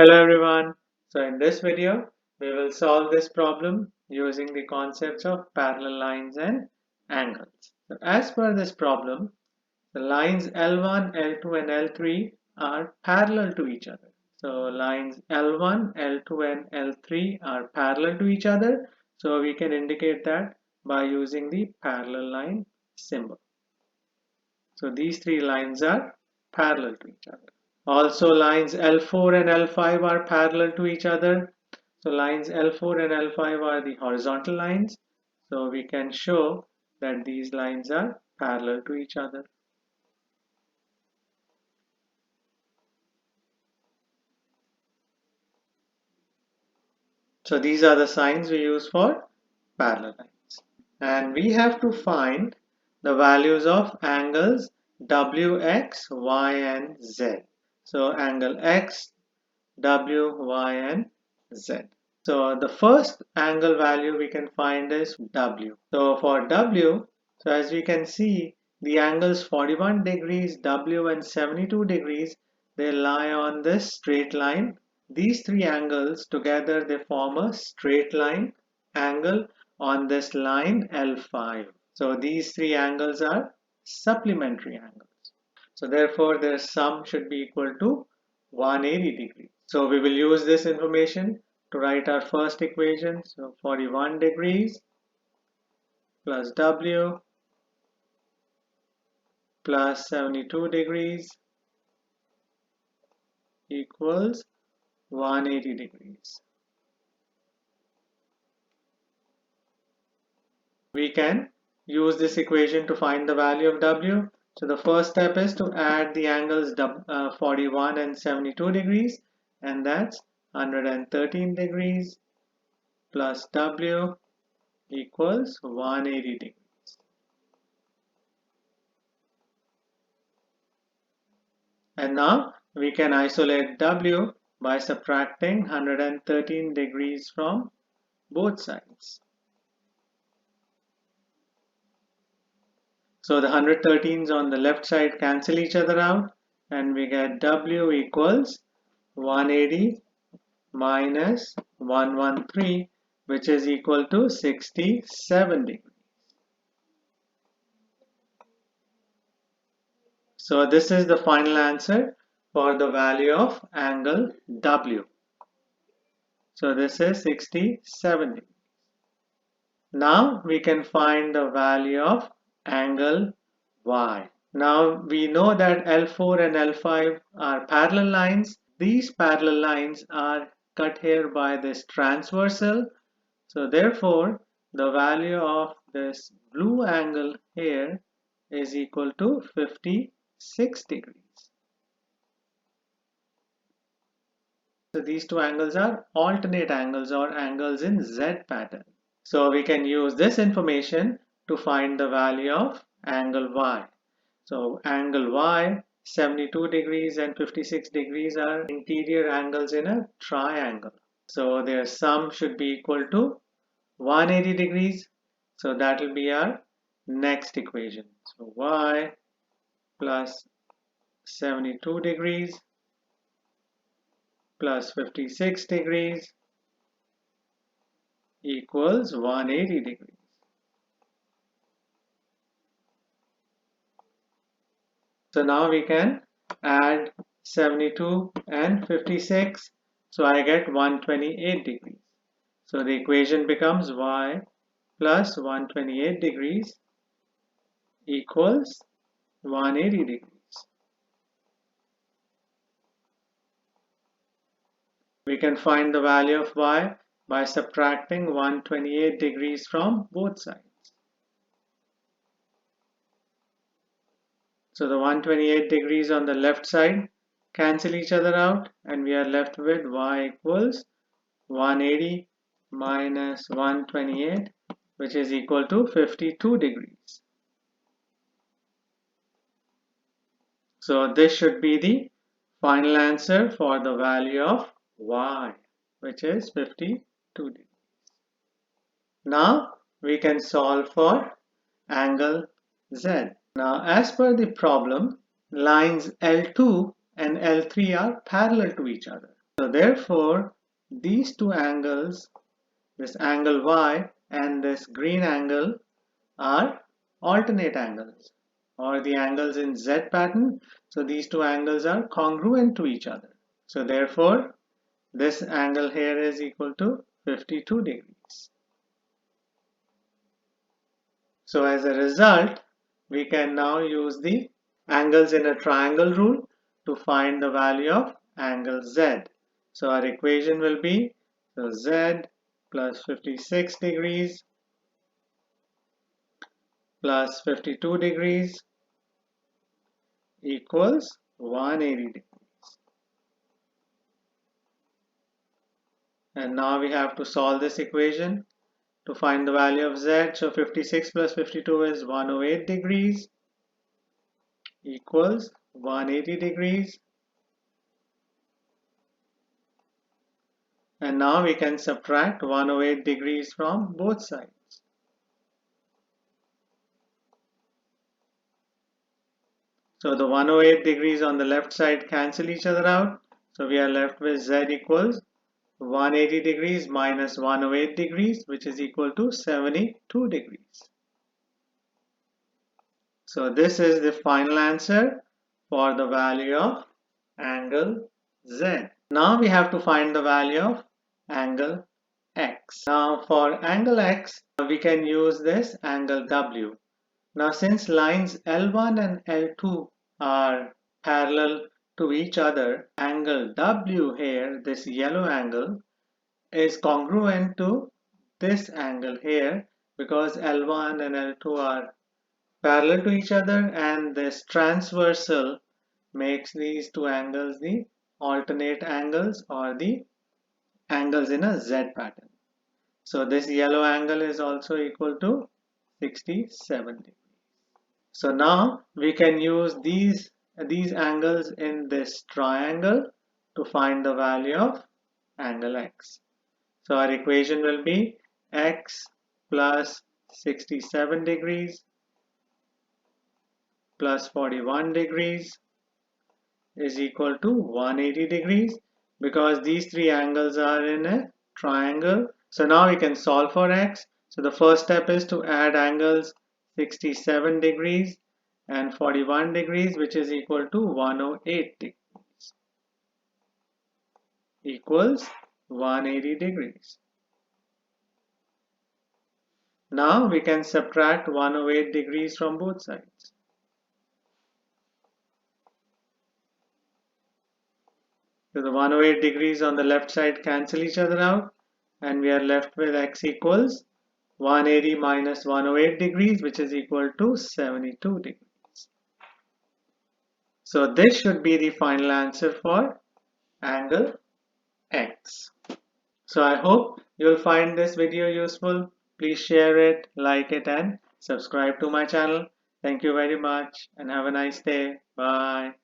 Hello everyone. So in this video, we will solve this problem using the concepts of parallel lines and angles. So as per this problem, the lines L1, L2 and L3 are parallel to each other. So lines L1, L2 and L3 are parallel to each other. So we can indicate that by using the parallel line symbol. So these three lines are parallel to each other. Also lines L4 and L5 are parallel to each other. So lines L4 and L5 are the horizontal lines. So we can show that these lines are parallel to each other. So these are the signs we use for parallel lines. And we have to find the values of angles WX, Y and Z. So angle X, W, Y and Z. So the first angle value we can find is W. So for W, so as we can see, the angles 41 degrees, W and 72 degrees, they lie on this straight line. These three angles together, they form a straight line angle on this line L5. So these three angles are supplementary angles. So therefore their sum should be equal to 180 degrees. So we will use this information to write our first equation. So 41 degrees plus W plus 72 degrees equals 180 degrees. We can use this equation to find the value of W. So the first step is to add the angles 41 and 72 degrees, and that's 113 degrees plus W equals 180 degrees. And now we can isolate W by subtracting 113 degrees from both sides. So the 113s on the left side cancel each other out, and we get W equals 180 minus 113, which is equal to 67 degrees. So this is the final answer for the value of angle W. So this is 67 degrees. Now we can find the value of angle Y. Now we know that L4 and L5 are parallel lines. These parallel lines are cut here by this transversal. So therefore the value of this blue angle here is equal to 56 degrees. So these two angles are alternate angles or angles in Z pattern. So we can use this information to find the value of angle Y. So angle Y, 72 degrees and 56 degrees are interior angles in a triangle. So their sum should be equal to 180 degrees. So that will be our next equation. So Y plus 72 degrees plus 56 degrees equals 180 degrees. So now we can add 72 and 56. So I get 128 degrees. So the equation becomes Y plus 128 degrees equals 180 degrees. We can find the value of Y by subtracting 128 degrees from both sides. So the 128 degrees on the left side cancel each other out, and we are left with Y equals 180 minus 128, which is equal to 52 degrees. So this should be the final answer for the value of Y, which is 52 degrees. Now we can solve for angle Z. Now as per the problem, lines L2 and L3 are parallel to each other. So therefore, these two angles, this angle Y and this green angle, are alternate angles or the angles in Z pattern. So these two angles are congruent to each other. So therefore, this angle here is equal to 52 degrees. So as a result, we can now use the angles in a triangle rule to find the value of angle Z. So our equation will be Z plus 56 degrees plus 52 degrees equals 180 degrees. And now we have to solve this equation to find the value of Z. So 56 plus 52 is 108 degrees equals 180 degrees. And now we can subtract 108 degrees from both sides. So the 108 degrees on the left side cancel each other out. So we are left with Z equals 180 degrees minus 108 degrees, which is equal to 72 degrees. So this is the final answer for the value of angle Z. Now we have to find the value of angle X. Now for angle X, we can use this angle W. Now since lines L1 and L2 are parallel to each other, angle W here, this yellow angle, is congruent to this angle here because L1 and L2 are parallel to each other and this transversal makes these two angles the alternate angles or the angles in a Z pattern. So this yellow angle is also equal to 67 degrees. So now we can use these angles in this triangle to find the value of angle X. So our equation will be X plus 67 degrees plus 41 degrees is equal to 180 degrees because these three angles are in a triangle. So now we can solve for X. So the first step is to add angles 67 degrees and 41 degrees, which is equal to 108 degrees equals 180 degrees. Now we can subtract 108 degrees from both sides. So the 108 degrees on the left side cancel each other out and we are left with X equals 180 minus 108 degrees, which is equal to 72 degrees. So this should be the final answer for angle X. So I hope you'll find this video useful. Please share it, like it, and subscribe to my channel. Thank you very much and have a nice day. Bye.